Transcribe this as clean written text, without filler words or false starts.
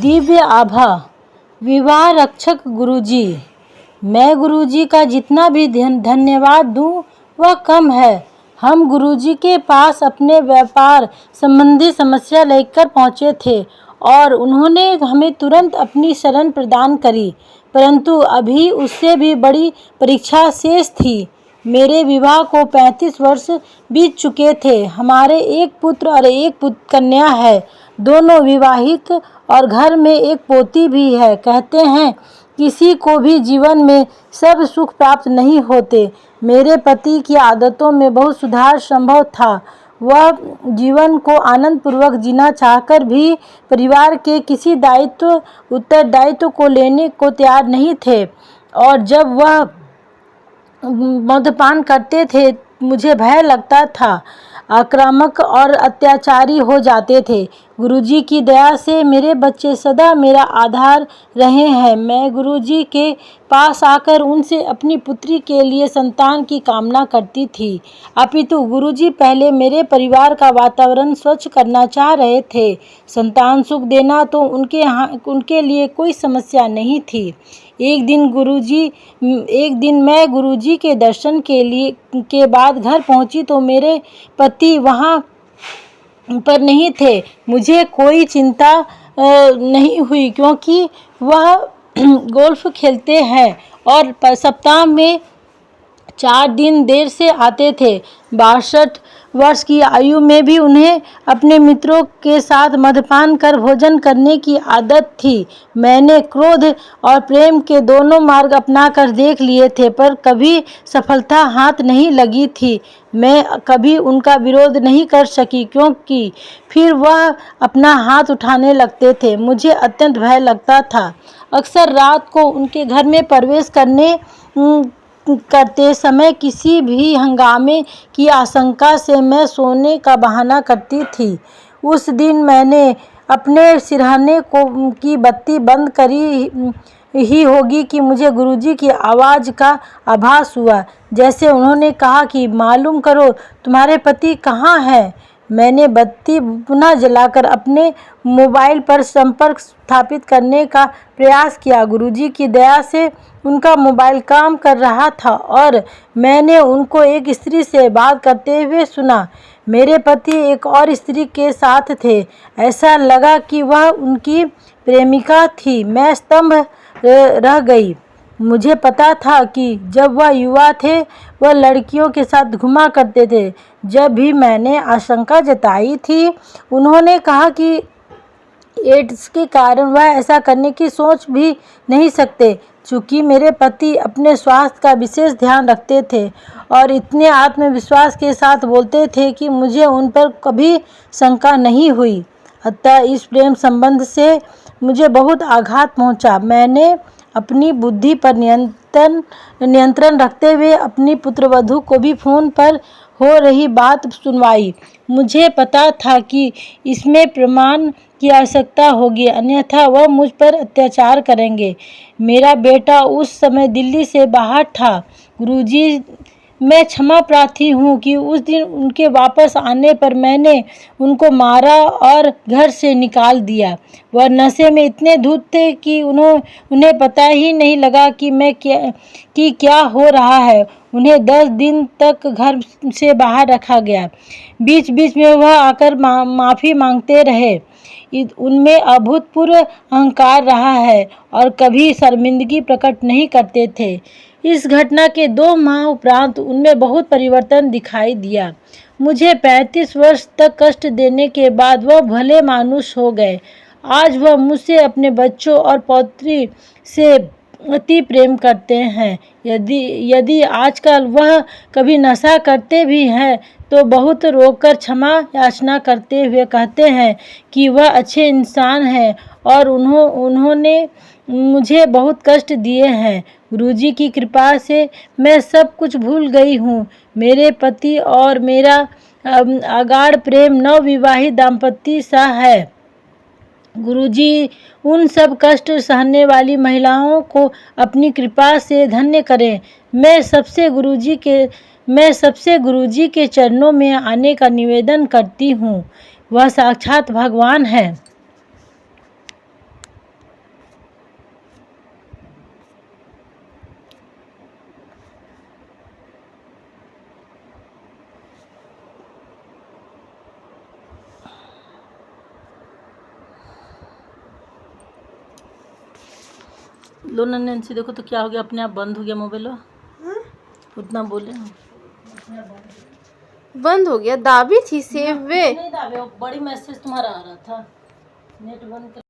दिव्य आभा। विवाह रक्षक गुरुजी। मैं गुरुजी का जितना भी धन्यवाद दूं वह कम है। हम गुरुजी के पास अपने व्यापार संबंधी समस्या लेकर पहुंचे थे और उन्होंने हमें तुरंत अपनी शरण प्रदान करी, परंतु अभी उससे भी बड़ी परीक्षा शेष थी। मेरे विवाह को 35 वर्ष बीत चुके थे। हमारे एक पुत्र और एक कन्या है, दोनों विवाहित, और घर में एक पोती भी है। कहते हैं किसी को भी जीवन में सब सुख प्राप्त नहीं होते। मेरे पति की आदतों में बहुत सुधार संभव था। वह जीवन को आनंद पूर्वक जीना चाहकर भी परिवार के किसी उत्तरदायित्व को लेने को तैयार नहीं थे, और जब वह मद्यपान करते थे मुझे भय लगता था, आक्रामक और अत्याचारी हो जाते थे। गुरुजी की दया से मेरे बच्चे सदा मेरा आधार रहे हैं। मैं गुरुजी के पास आकर उनसे अपनी पुत्री के लिए संतान की कामना करती थी, अपितु गुरुजी पहले मेरे परिवार का वातावरण स्वच्छ करना चाह रहे थे। संतान सुख देना तो उनके लिए कोई समस्या नहीं थी। एक दिन मैं गुरुजी के दर्शन के बाद घर पहुंची तो मेरे पति वहां पर नहीं थे। मुझे कोई चिंता नहीं हुई, क्योंकि वह गोल्फ खेलते हैं और सप्ताह में 4 दिन देर से आते थे। 62 वर्ष की आयु में भी उन्हें अपने मित्रों के साथ मद्यपान कर भोजन करने की आदत थी। मैंने क्रोध और प्रेम के दोनों मार्ग अपनाकर देख लिए थे, पर कभी सफलता हाथ नहीं लगी थी। मैं कभी उनका विरोध नहीं कर सकी, क्योंकि फिर वह अपना हाथ उठाने लगते थे। मुझे अत्यंत भय लगता था। अक्सर रात को उनके घर में प्रवेश करते समय किसी भी हंगामे की आशंका से मैं सोने का बहाना करती थी। उस दिन मैंने अपने सिरहाने की बत्ती बंद करी ही होगी कि मुझे गुरुजी की आवाज़ का आभास हुआ, जैसे उन्होंने कहा कि मालूम करो तुम्हारे पति कहाँ हैं। मैंने बत्ती पुनः जलाकर अपने मोबाइल पर संपर्क स्थापित करने का प्रयास किया। गुरुजी की दया से उनका मोबाइल काम कर रहा था और मैंने उनको एक स्त्री से बात करते हुए सुना। मेरे पति एक और स्त्री के साथ थे। ऐसा लगा कि वह उनकी प्रेमिका थी। मैं स्तब्ध रह गई। मुझे पता था कि जब वह युवा थे वह लड़कियों के साथ घुमा करते थे। जब भी मैंने आशंका जताई थी, उन्होंने कहा कि एड्स के कारण वह ऐसा करने की सोच भी नहीं सकते। चूँकि मेरे पति अपने स्वास्थ्य का विशेष ध्यान रखते थे और इतने आत्मविश्वास के साथ बोलते थे कि मुझे उन पर कभी शंका नहीं हुई। अतः इस प्रेम संबंध से मुझे बहुत आघात पहुंचा। मैंने अपनी बुद्धि पर नियंत्रण रखते हुए अपनी पुत्रवधू को भी फोन पर हो रही बात सुनवाई। मुझे पता था कि इसमें प्रमाण की आवश्यकता होगी, अन्यथा वह मुझ पर अत्याचार करेंगे। मेरा बेटा उस समय दिल्ली से बाहर था। गुरुजी, मैं क्षमा प्रार्थी हूँ कि उस दिन उनके वापस आने पर मैंने उनको मारा और घर से निकाल दिया। वह नशे में इतने धुत थे कि उन्हें पता ही नहीं लगा कि क्या हो रहा है। उन्हें 10 दिन तक घर से बाहर रखा गया। बीच बीच में वह आकर माफ़ी मांगते रहे। उनमें अभूतपूर्व अहंकार रहा है और कभी शर्मिंदगी प्रकट नहीं करते थे। इस घटना के 2 माह उपरांत उनमें बहुत परिवर्तन दिखाई दिया। मुझे 35 वर्ष तक कष्ट देने के बाद वह भले मानुष हो गए। आज वह मुझसे, अपने बच्चों और पौत्री से अति प्रेम करते हैं। यदि आजकल वह कभी नशा करते भी हैं तो बहुत रोककर क्षमा याचना करते हुए कहते हैं कि वह अच्छे इंसान हैं और उन्होंने मुझे बहुत कष्ट दिए हैं। गुरुजी की कृपा से मैं सब कुछ भूल गई हूँ। मेरे पति और मेरा अगाढ़ प्रेम नवविवाहित दाम्पत्य सा है। गुरुजी उन सब कष्ट सहने वाली महिलाओं को अपनी कृपा से धन्य करें। मैं सबसे गुरुजी के चरणों में आने का निवेदन करती हूँ। वह साक्षात भगवान है। लो ना नैन्सी, देखो तो क्या हो गया, अपने आप बंद हो गया मोबाइल। उतना बोले बंद हो गया। दाबी थी सेव वे। नहीं दाबे, बड़ी मैसेज तुम्हारा आ रहा था, नेट बंद कर